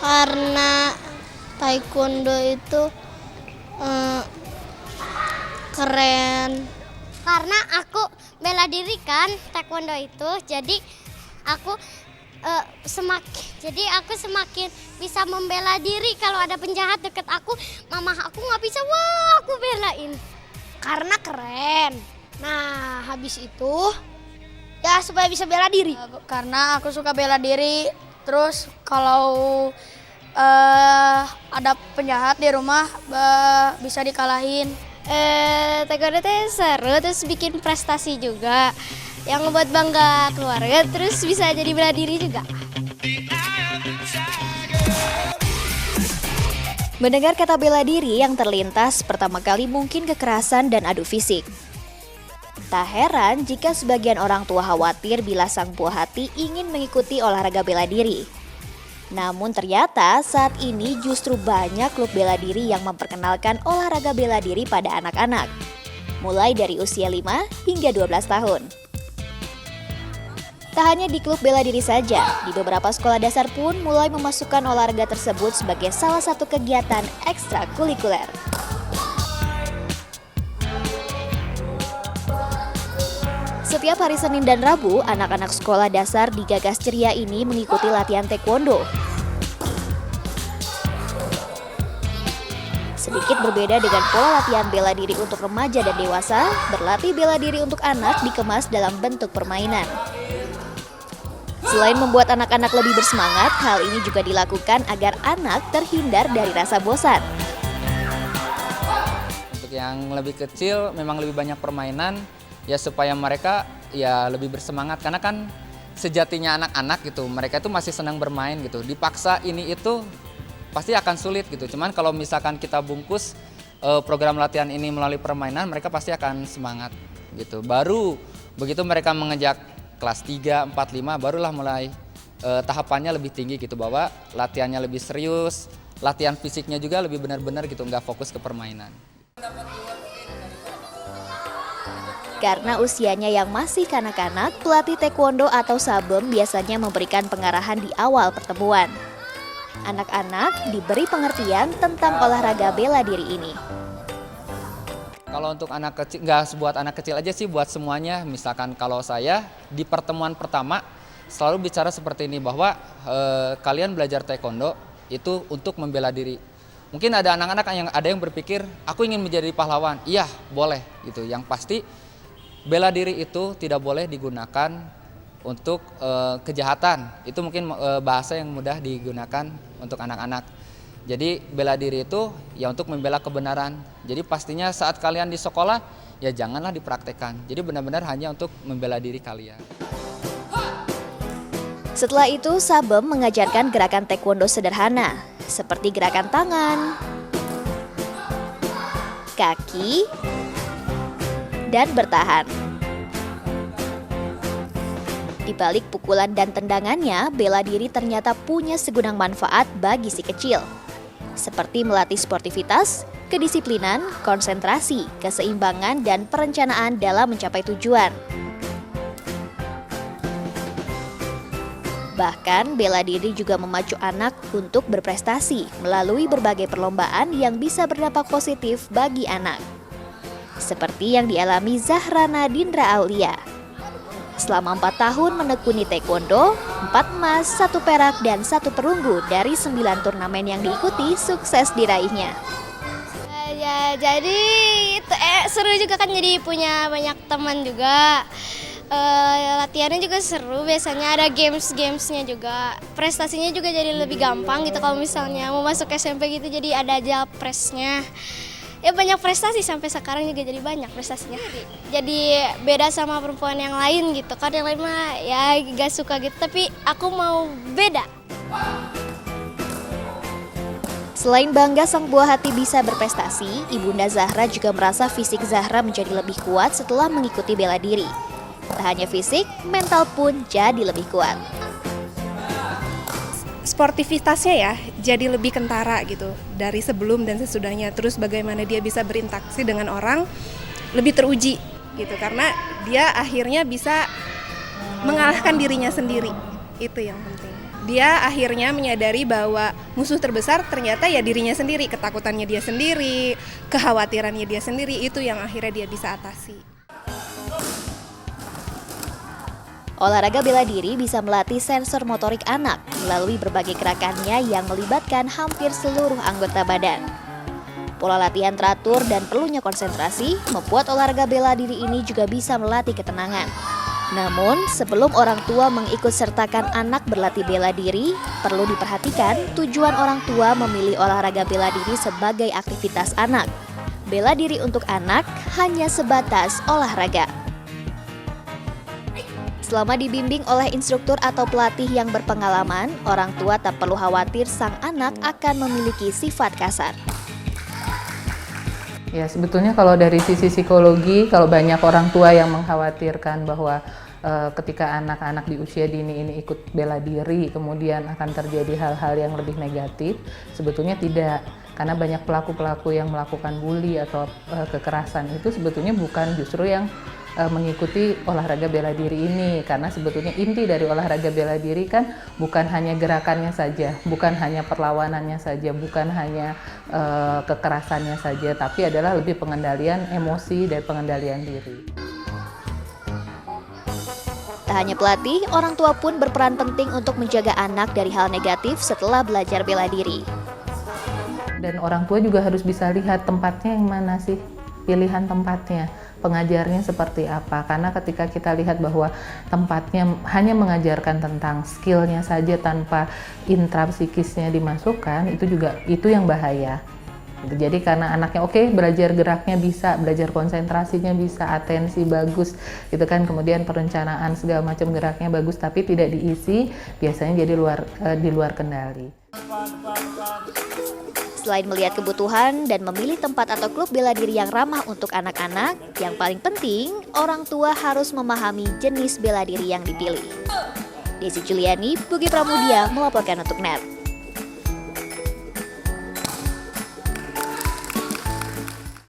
Karena taekwondo itu eh, keren. Karena aku bela diri kan taekwondo itu, jadi aku semakin bisa membela diri. Kalau ada penjahat deket aku, mama aku nggak bisa, wah aku belain. Karena keren. Nah, habis itu ya supaya bisa bela diri. Karena aku suka bela diri. Terus kalau ada penjahat di rumah bisa dikalahin. Taekwondo itu seru, terus bikin prestasi juga yang ngebuat bangga keluarga, terus bisa jadi bela diri juga. Mendengar kata bela diri yang terlintas pertama kali mungkin kekerasan dan adu fisik. Tak heran jika sebagian orang tua khawatir bila sang buah hati ingin mengikuti olahraga bela diri. Namun ternyata saat ini justru banyak klub bela diri yang memperkenalkan olahraga bela diri pada anak-anak, mulai dari usia 5 hingga 12 tahun. Tak hanya di klub bela diri saja, di beberapa sekolah dasar pun mulai memasukkan olahraga tersebut sebagai salah satu kegiatan ekstrakurikuler. Setiap hari Senin dan Rabu, anak-anak sekolah dasar di Gagas Ceria ini mengikuti latihan taekwondo. Sedikit berbeda dengan pola latihan bela diri untuk remaja dan dewasa, berlatih bela diri untuk anak dikemas dalam bentuk permainan. Selain membuat anak-anak lebih bersemangat, hal ini juga dilakukan agar anak terhindar dari rasa bosan. Untuk yang lebih kecil memang lebih banyak permainan, ya supaya mereka ya lebih bersemangat. Karena kan sejatinya anak-anak gitu, mereka itu masih senang bermain gitu. Dipaksa ini itu pasti akan sulit gitu. Cuman kalau misalkan kita bungkus program latihan ini melalui permainan, mereka pasti akan semangat gitu. Baru begitu mereka mengejar kelas 3, 4, 5 barulah mulai tahapannya lebih tinggi gitu, bahwa latihannya lebih serius, latihan fisiknya juga lebih benar-benar gitu, nggak fokus ke permainan. Karena usianya yang masih kanak-kanak, pelatih taekwondo atau sabem biasanya memberikan pengarahan di awal pertemuan. Anak-anak diberi pengertian tentang olahraga bela diri ini. Kalau untuk anak kecil, nggak buat anak kecil aja sih, buat semuanya. Misalkan kalau saya di pertemuan pertama selalu bicara seperti ini, bahwa kalian belajar taekwondo itu untuk membela diri. Mungkin ada anak-anak yang berpikir, aku ingin menjadi pahlawan. Iya, boleh gitu. Yang pasti bela diri itu tidak boleh digunakan untuk kejahatan. Itu mungkin bahasa yang mudah digunakan untuk anak-anak. Jadi bela diri itu ya untuk membela kebenaran. Jadi pastinya saat kalian di sekolah ya janganlah dipraktekkan. Jadi benar-benar hanya untuk membela diri kalian. Setelah itu, sabem mengajarkan gerakan taekwondo sederhana, seperti gerakan tangan, kaki, dan bertahan. Di balik pukulan dan tendangannya, bela diri ternyata punya segudang manfaat bagi si kecil. Seperti melatih sportivitas, kedisiplinan, konsentrasi, keseimbangan, dan perencanaan dalam mencapai tujuan. Bahkan, bela diri juga memacu anak untuk berprestasi melalui berbagai perlombaan yang bisa berdampak positif bagi anak. Seperti yang dialami Zahrana Dindra Aulia. Selama 4 tahun menekuni taekwondo, 4 emas, 1 perak, dan 1 perunggu dari 9 turnamen yang diikuti sukses diraihnya. Ya, jadi seru juga kan, jadi punya banyak teman juga. Latihannya juga seru, biasanya ada gamesnya juga. Prestasinya juga jadi lebih gampang gitu, kalau misalnya mau masuk SMP gitu, jadi ada aja presnya. Ya banyak prestasi, sampai sekarang juga jadi banyak prestasinya. Jadi beda sama perempuan yang lain gitu kan, yang lain mah ya gak suka gitu, tapi aku mau beda. Selain bangga sang buah hati bisa berprestasi, Ibunda Zahra juga merasa fisik Zahra menjadi lebih kuat setelah mengikuti bela diri. Tak hanya fisik, mental pun jadi lebih kuat. Sportivitasnya ya jadi lebih kentara gitu dari sebelum dan sesudahnya. Terus bagaimana dia bisa berinteraksi dengan orang lebih teruji gitu, karena dia akhirnya bisa mengalahkan dirinya sendiri. Itu yang penting. dia akhirnya menyadari bahwa musuh terbesar ternyata ya dirinya sendiri, ketakutannya dia sendiri, kekhawatirannya dia sendiri, itu yang akhirnya dia bisa atasi. Olahraga bela diri bisa melatih sensor motorik anak melalui berbagai gerakannya yang melibatkan hampir seluruh anggota badan. Pola latihan teratur dan perlunya konsentrasi membuat olahraga bela diri ini juga bisa melatih ketenangan. Namun, sebelum orang tua mengikutsertakan anak berlatih bela diri, perlu diperhatikan tujuan orang tua memilih olahraga bela diri sebagai aktivitas anak. Bela diri untuk anak hanya sebatas olahraga. Selama dibimbing oleh instruktur atau pelatih yang berpengalaman, orang tua tak perlu khawatir sang anak akan memiliki sifat kasar. Ya, sebetulnya kalau dari sisi psikologi, kalau banyak orang tua yang mengkhawatirkan bahwa ketika anak-anak di usia dini ini ikut bela diri, kemudian akan terjadi hal-hal yang lebih negatif, sebetulnya tidak. Karena banyak pelaku-pelaku yang melakukan bully atau kekerasan itu sebetulnya bukan justru yang mengikuti olahraga bela diri ini, karena sebetulnya inti dari olahraga bela diri kan bukan hanya gerakannya saja, bukan hanya perlawanannya saja, bukan hanya kekerasannya saja, tapi adalah lebih pengendalian emosi dan pengendalian diri. Tak hanya pelatih, orang tua pun berperan penting untuk menjaga anak dari hal negatif setelah belajar bela diri. Dan orang tua juga harus bisa lihat tempatnya yang mana sih, pilihan tempatnya, pengajarnya seperti apa. Karena ketika kita lihat bahwa tempatnya hanya mengajarkan tentang skillnya saja tanpa intrapsikisnya dimasukkan, itu yang bahaya. Jadi karena anaknya oke, belajar geraknya bisa, belajar konsentrasinya bisa, atensi bagus, gitu kan, kemudian perencanaan segala macam geraknya bagus, tapi tidak diisi, biasanya jadi di luar kendali. Selain melihat kebutuhan dan memilih tempat atau klub bela diri yang ramah untuk anak-anak, yang paling penting, orang tua harus memahami jenis bela diri yang dipilih. Desi Juliani, Pugi Pramudia melaporkan untuk NET.